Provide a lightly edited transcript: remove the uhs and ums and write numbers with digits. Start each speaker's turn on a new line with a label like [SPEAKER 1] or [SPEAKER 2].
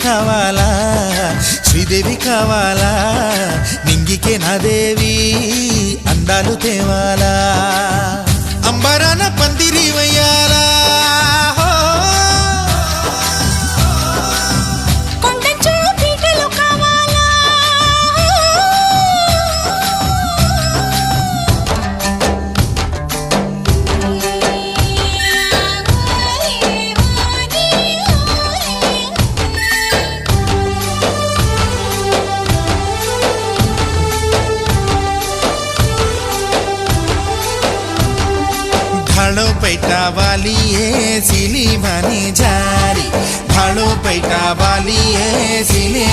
[SPEAKER 1] కావాలా శ్రీదేవి కావాలా నింగికే నా దేవి అందాలు తేవాలా అంబరాన పందిరి వయ్యాలా भाड़ो पैटा वाली है सिली मानी जारी भाड़ो पैटा वाली है सिली